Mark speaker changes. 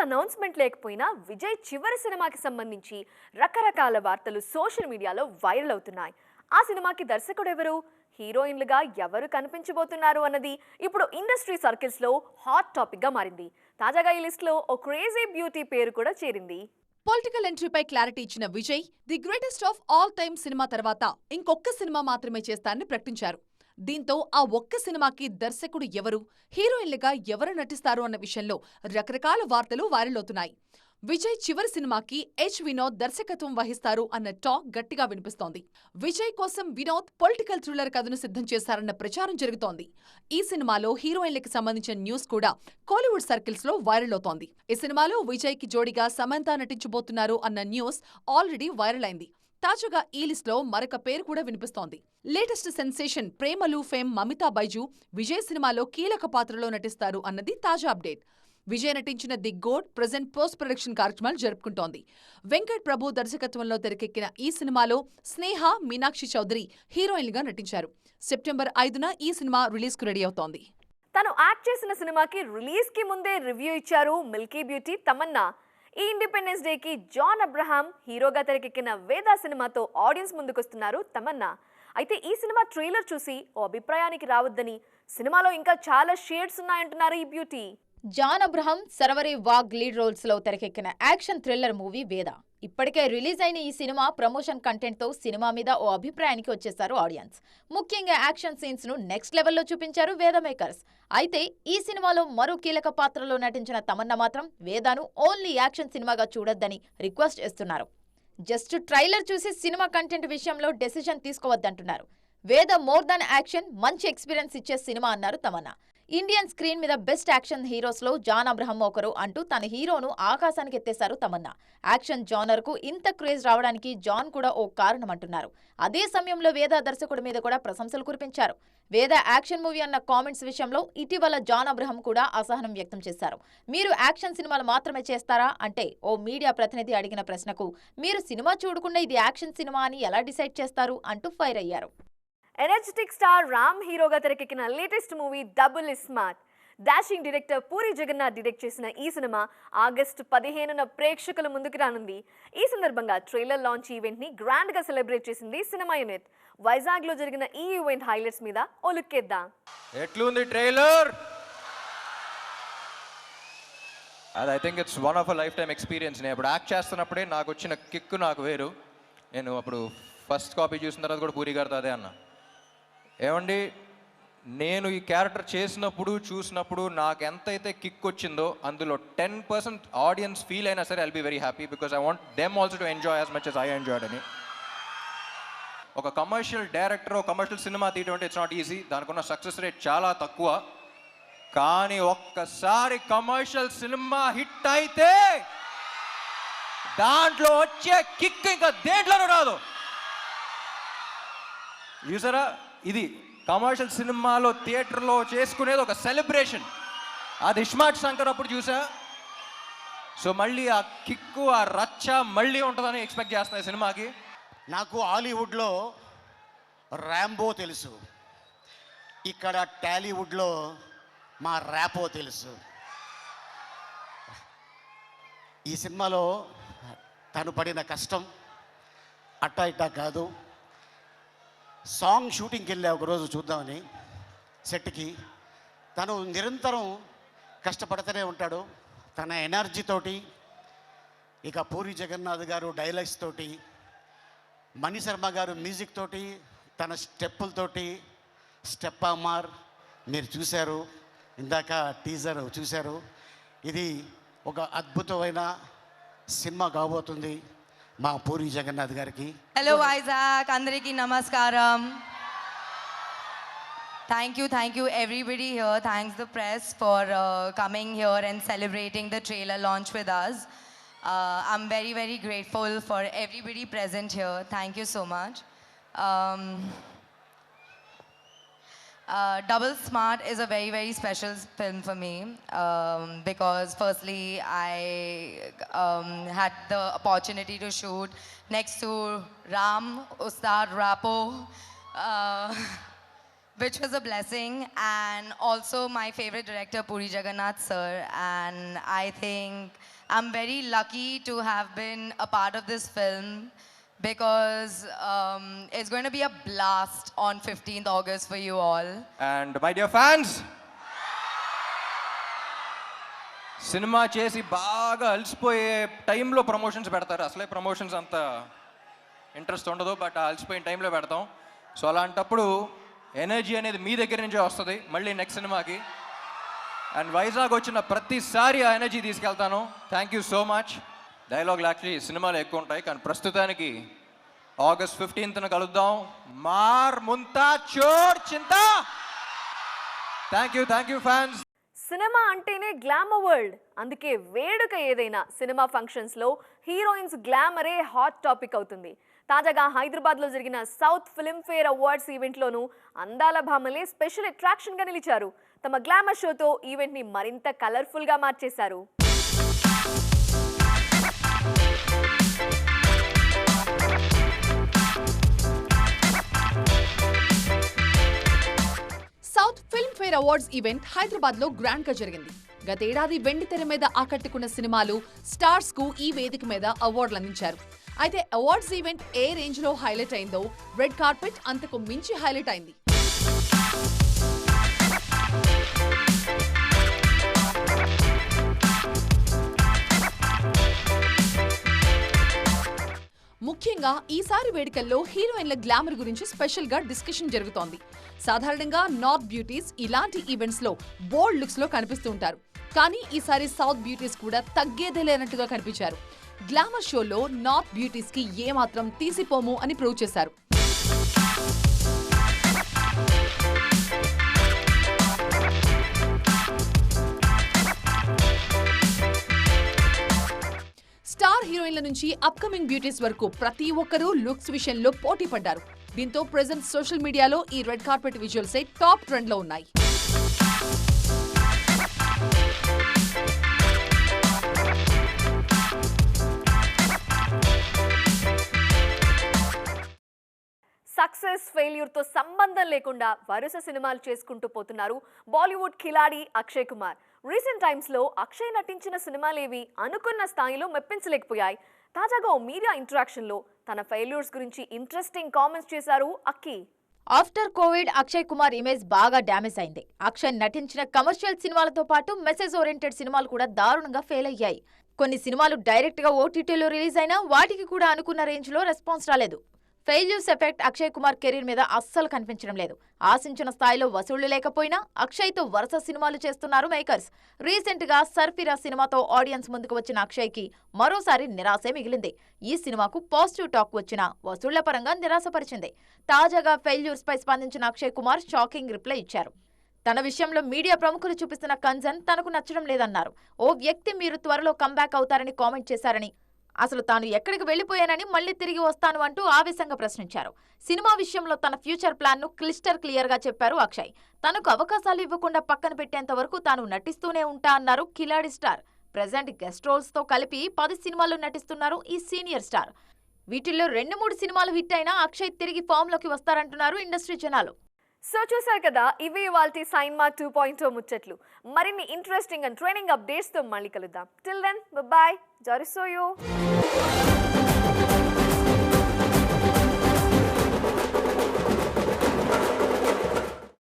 Speaker 1: Announcement లేకపోయినా విజయ్ చివరి సినిమాకి సంబంధించి రకరకాల వార్తలు సోషల్ మీడియాలో వైరల్ అవుతున్నాయి. ఆ సినిమాకి దర్శకుడు ఎవరు, హీరోయిన్లుగా ఎవరు కనిపించబోతున్నారు అన్నది ఇప్పుడు ఇండస్ట్రీ సర్కిల్స్ లో హాట్ టాపిక్ గా మారింది. తాజాగా ఈ లిస్ట్ లో ఓ క్రేజీ బ్యూటీ పేరు కూడా చేరింది.
Speaker 2: పొలిటికల్ ఎంట్రీపై క్లారిటీ ఇచ్చిన Vijay the greatest of all time cinema తర్వాత ఇంకొక్క సినిమా మాత్రమే చేస్తానని ప్రకటించారు. దీంతో ఆ ఒక్క సినిమాకి దర్శకుడు ఎవరు, హీరోయిన్లుగా ఎవరు నటిస్తారు అన్న విషయంలో రకరకాల వార్తలు వైరల్ అవుతున్నాయి. విజయ్ చివరి సినిమాకి వినోద్ దర్శకత్వం వహిస్తారు అన్న టాక్ గట్టిగా వినిపిస్తోంది. విజయ్ కోసం వినోద్ పొలిటికల్ థ్రిల్లర్ కథను సిద్ధం చేశారన్న ప్రచారం జరుగుతోంది. ఈ సినిమాలో హీరోయిన్లకి సంబంధించిన న్యూస్ కూడా కోలీవుడ్ సర్కిల్స్ లో వైరల్ అవుతోంది. ఈ సినిమాలో విజయ్ కి జోడిగా సమంత నటించబోతున్నారు అన్న న్యూస్ ఆల్రెడీ వైరల్ అయింది. తాజాగా ఈ లిస్ట్ లో మరొక పేరు కూడా వినిపిస్తోంది. Latest sensation Premalu fame Mamitha Baiju Vijay సినిమాలో కీలక పాత్రలో నటిస్తారు అన్నది తాజా అప్డేట్. విజయ్ నటించిన the GOAT present post production కార్యక్రమాలు జరుపుకుంటోంది. వెంకట్ ప్రభు దర్శకత్వంలో తెరకెక్కిన ఈ సినిమాలో స్నేహ, మీనాక్షి చౌదరి హీరోయిన్లుగా నటించారు. సెప్టెంబర్ 5న ఈ సినిమా రిలీజ్ కు రెడీ అవుతోంది.
Speaker 1: తను యాక్ట్ చేసిన సినిమాకి రిలీజ్ కి ముందే రివ్యూ ఇచ్చారు మిల్కీ బ్యూటీ తమన్నా. ఈ ఇండిపెండెన్స్ డేకి జాన్ అబ్రహాం హీరోగా తెరకెక్కిన వేదా సినిమాతో ఆడియన్స్ ముందుకొస్తున్నారు తమన్నా. అయితే ఈ సినిమా ట్రైలర్ చూసి ఓ అభిప్రాయానికి రావద్దని, సినిమాలో ఇంకా చాలా షేడ్స్ ఉన్నాయంటున్నారు ఈ beauty.
Speaker 3: John Abraham, Sharvari Wagh lead roles లో తెరకెక్కిన యాక్షన్ థ్రిల్లర్ మూవీ వేద. ఇప్పటికే రిలీజ్ అయిన ఈ సినిమా ప్రమోషన్ కంటెంట్ తో సినిమా మీద ఓ అభిప్రాయానికి వచ్చేశారు ఆడియన్స్. ముఖ్యంగా యాక్షన్ సీన్స్ ను నెక్స్ట్ లెవెల్లో చూపించారు వేద మేకర్స్. అయితే ఈ సినిమాలో మరో కీలక పాత్రలో నటించిన తమన్నా మాత్రం వేదాను ఓన్లీ యాక్షన్ సినిమాగా చూడొద్దని రిక్వెస్ట్ చేస్తున్నారు. జస్ట్ ట్రైలర్ చూసి సినిమా కంటెంట్ విషయంలో డెసిషన్ తీసుకోవద్దంటున్నారు. వేద మోర్ దాన్ యాక్షన్, మంచి ఎక్స్పీరియన్స్ ఇచ్చే సినిమా అన్నారు తమన్నా. ఇండియన్ స్క్రీన్ మీద బెస్ట్ యాక్షన్ హీరోస్ లో జాన్ అబ్రహం ఒకరు అంటూ తన హీరోను ఆకాశానికి ఎత్తేశారు తమన్నా. యాక్షన్ జానర్ కు ఇంత క్రేజ్ రావడానికి జాన్ కూడా ఓ కారణం అంటున్నారు. అదే సమయంలో వేద దర్శకుడి మీద కూడా ప్రశంసలు కురిపించారు. వేద యాక్షన్ మూవీ అన్న కామెంట్స్ విషయంలో ఇటీవల జాన్ అబ్రహం కూడా అసహనం వ్యక్తం చేశారు. మీరు యాక్షన్ సినిమాలు మాత్రమే చేస్తారా అంటే ఓ మీడియా ప్రతినిధి అడిగిన ప్రశ్నకు మీరు సినిమా చూడకుండా ఇది యాక్షన్ సినిమా అని ఎలా డిసైడ్ చేస్తారు అంటూ ఫైర్ అయ్యారు.
Speaker 1: ఎనర్జెటిక్ స్టార్ రామ్ హీరోగా తెరకెక్కిన latest movie double smart. Dashing director Puri Jagannadh direct చేసిన ఈ సినిమా ఆగస్టు 15న ప్రేక్షకుల ముందుకు రానుంది. ఈ సందర్భంగా ట్రైలర్ లాంచ్ ఈవెంట్ ని గ్రాండ్ గా సెలబ్రేట్ చేసింది సినిమా యూనిట్. వైజాగ్ లో జరిగిన ఈ ఈవెంట్ హైలైట్స్ మీద ఓ లుక్ ఇద్దాం.
Speaker 4: ఎట్లుంది ట్రైలర్? అది I think it's one of a life time experience. నేను ఇప్పుడు యాక్ట్ చేస్తున్నప్పుడే నాకు వచ్చిన కిక్ నాకు వేరు. నేను అప్పుడు ఫస్ట్ కాపీ చూసిన తర్వాత కూడా పూరి గారితో అదే అన్నా, ఏమండి నేను ఈ క్యారెక్టర్ చేసినప్పుడు చూసినప్పుడు నాకు ఎంతైతే కిక్ వచ్చిందో అందులో 10% ఆడియన్స్ ఫీల్ అయినా సరే I'll be very happy, because I want them also to enjoy as much as I enjoyed అని. ఒక కమర్షియల్ డైరెక్టర్ ఒక కమర్షియల్ సినిమా తీయడం అంటే ఇట్స్ నాట్ ఈజీ. దానికి ఉన్న సక్సెస్ రేట్ చాలా తక్కువ. కానీ ఒక్కసారి కమర్షియల్ సినిమా హిట్ అయితే దాంట్లో వచ్చే కిక్ ఇంకా దేంట్లోనూ రాదు. చూసారా, ఇది కమర్షియల్ సినిమాలో థియేటర్లో చేసుకునేది ఒక సెలబ్రేషన్. అది ఇస్మార్ట్ శంకర్ అప్పుడు చూసా. సో మళ్ళీ ఆ కిక్కు ఆ రచ్చ మళ్ళీ ఉంటుందని ఎక్స్పెక్ట్ చేస్తున్నా సినిమాకి.
Speaker 5: నాకు హాలీవుడ్లో ర్యాంబో తెలుసు, ఇక్కడ టాలీవుడ్లో మా ర్యాపో తెలుసు. ఈ సినిమాలో తను పడిన కష్టం అట్టా ఇట్టా కాదు. సాంగ్ షూటింగ్కి వెళ్ళా ఒకరోజు చూద్దామని సెట్కి. తను నిరంతరం కష్టపడుతూనే ఉంటాడు తన ఎనర్జీతోటి. ఇక పూరి జగన్నాథ్ గారు డైలాగ్స్ తోటి, మణి శర్మ గారు మ్యూజిక్ తోటి, తన స్టెప్పులతోటి. స్టెప్ అమార్ మీరు చూశారు, ఇందాక టీజర్ చూశారు. ఇది ఒక అద్భుతమైన సినిమా కాబోతుంది మా పూరి జగన్నాథ్ గారికి.
Speaker 6: హలో వైజాగ్, అందరికీ నమస్కారం. Thank you everybody here. Thanks the press for coming here and celebrating the trailer launch with us. I'm very, very grateful for everybody present here. Thank you so much. Double Smart is a very, very special film for me because firstly I had the opportunity to shoot next to Ram, Ustad Rapo. which was a blessing, and also my favorite director Puri Jagannath sir, and I think I'm very lucky to have been a part of this film because it's going to be a blast on 15th August for you all.
Speaker 4: And my dear fans, cinema చేసి బాగా అలసిపోయే టైంలో promotions పెడతారు. అసలే promotions అంత interest ఉండదు, but అలసిపోయిన టైంలో పెడతాం. సో అలాంటప్పుడు ఎనర్జీ అనేది మీ దగ్గర నుంచే వస్తుంది మళ్ళీ నెక్స్ట్ సినిమాకి. అండ్ వైజాగ్ వచ్చిన ప్రతిసారి ఆ ఎనర్జీ తీసుకెళ్తాను. Thank you so much. డైలాగులు యాక్చువల్లీ సినిమాలు ఎక్కువ ఉంటాయి, కానీ ప్రస్తుతానికి August 15th కలుద్దాం. మార్ ముంతా చోర్ చింతా. Thank you fans.
Speaker 1: సినిమా అంటేనే గ్లామర్ వరల్డ్. అందుకే వేడుక ఏదైనా సినిమా ఫంక్షన్స్లో హీరోయిన్స్ గ్లామరే హాట్ టాపిక్ అవుతుంది. తాజాగా హైదరాబాద్లో జరిగిన సౌత్ ఫిల్మ్ఫేర్ అవార్డ్స్ ఈవెంట్లోనూ అందాల భామలే స్పెషల్ అట్రాక్షన్గా నిలిచారు. తమ గ్లామర్ షోతో ఈవెంట్ని మరింత కలర్ఫుల్గా మార్చేశారు.
Speaker 2: South Filmfare awards event Hyderabad లో గ్రాండ్ గా జరిగింది. గతేడాది వెండి తెర మీద ఆకట్టుకున్న సినిమాలు, స్టార్స్ కు ఈ వేదిక మీద అవార్డులు అందించారు. అయితే అవార్డ్స్ ఈవెంట్ ఏ రేంజ్ లో హైలైట్ అయిందో రెడ్ కార్పెట్ అంతకు మించి హైలైట్ అయింది. ముఖ్యంగా ఈసారి వేడుకల్లో హీరోయిన్ల గ్లామర్ గురించి స్పెషల్ గా డిస్కషన్ జరుగుతోంది. సాధారణంగా నార్త్ బ్యూటీస్ ఇలాంటి ఈవెంట్స్ లో బోల్డ్ లుక్స్ లో కనిపిస్తూ ఉంటారు. కానీ ఈసారి సౌత్ బ్యూటీస్ కూడా తగ్గేదే లేనట్టుగా కనిపించారు. గ్లామర్ షోలో నార్త్ బ్యూటీస్ కి ఏమాత్రం తీసిపోము అని ప్రూవ్ చేశారు. స్టార్ హీరోయిన్ల నుంచి అప్కమింగ్ బ్యూటీస్ వరకు ప్రతి ఒక్కరూ లుక్స్ విషయంలో పోటీ పడ్డారు. దీంతో ప్రెజెంట్ సోషల్ మీడియాలో ఈ రెడ్ కార్పెట్ విజువల్సే టాప్ ట్రెండ్ లో ఉన్నాయి.
Speaker 1: సక్సెస్ ఫెయిల్యూర్తో సంబంధం లేకుండా వరుస సినిమాలు చేసుకుంటూ పోతున్నారు బాలీవుడ్ కిలాడి అక్షయ్ కుమార్. రీసెంట్ టైమ్స్లో అక్షయ్ నటించిన సినిమాలేవి అనుకున్న స్థాయిలో మెప్పించలేకపోయాయి. తాజాగా ఓ మీడియా ఇంటరాక్షన్లో తన ఫెయిల్యూర్స్ గురించి ఇంట్రెస్టింగ్ కామెంట్స్ చేశారు అక్కి.
Speaker 3: After Covid Akshay Kumar image బాగా డ్యామేజ్ అయింది. అక్షయ్ నటించిన కమర్షియల్ సినిమాలతో పాటు మెసేజ్ ఓరియంటెడ్ సినిమాలు కూడా దారుణంగా ఫెయిల్ అయ్యాయి. కొన్ని సినిమాలు డైరెక్ట్ గా ఓటీటీలో రిలీజ్ అయినా వాటికి కూడా అనుకున్న రేంజ్ లో రెస్పాన్స్ రాలేదు. Failures effect Akshay Kumar career మీద అస్సలు కనిపించడం లేదు. ఆశించిన స్థాయిలో వసూళ్లు లేకపోయినా అక్షయ్తో వరుస సినిమాలు చేస్తున్నారు మేకర్స్. రీసెంట్ గా సర్ఫిరా సినిమాతో ఆడియన్స్ ముందుకు వచ్చిన అక్షయ్ కి మరోసారి నిరాశే మిగిలింది. ఈ సినిమాకు పాజిటివ్ టాక్ వచ్చినా వసూళ్ల పరంగా నిరాశపరిచింది. తాజాగా ఫెయిల్యూర్స్ పై స్పందించిన అక్షయ్ కుమార్ షాకింగ్ రిప్లై ఇచ్చారు. తన విషయంలో మీడియా ప్రముఖులు చూపిస్తున్న కన్సర్న్ తనకు నచ్చడం లేదన్నారు. ఓ వ్యక్తి మీరు త్వరలో కంబ్యాక్ అవుతారని కామెంట్ చేశారని, అసలు తాను ఎక్కడికి వెళ్లిపోయానని మళ్లీ తిరిగి వస్తాను అంటూ ఆవేశంగా ప్రశ్నించారు. సినిమా విషయంలో తన ఫ్యూచర్ ప్లాన్ ను క్లియర్ గా చెప్పారు అక్షయ్. తనకు అవకాశాలు ఇవ్వకుండా పక్కన పెట్టేంత వరకు తాను నటిస్తూనే ఉంటా అన్నారు కిలాడి స్టార్. ప్రెజెంట్ గెస్ట్ రోల్స్ తో కలిపి 10 సినిమాల్లో నటిస్తున్నారు ఈ సీనియర్ స్టార్. వీటిల్లో 2-3 సినిమాలు హిట్ అయినా అక్షయ్ తిరిగి ఫామ్ లోకి వస్తారంటున్నారు ఇండస్ట్రీ జనాలు.
Speaker 1: సో చూసారు కదా, ఇవి ఇవాల్టి సైన్మా 2.0 ముచ్చట్లు. మరిన్ని ఇంట్రెస్టింగ్ అండ్ ట్రైనింగ్ అప్డేట్స్ తో మళ్ళీ కలుద్దాం. Till then bye. జరుసోయో.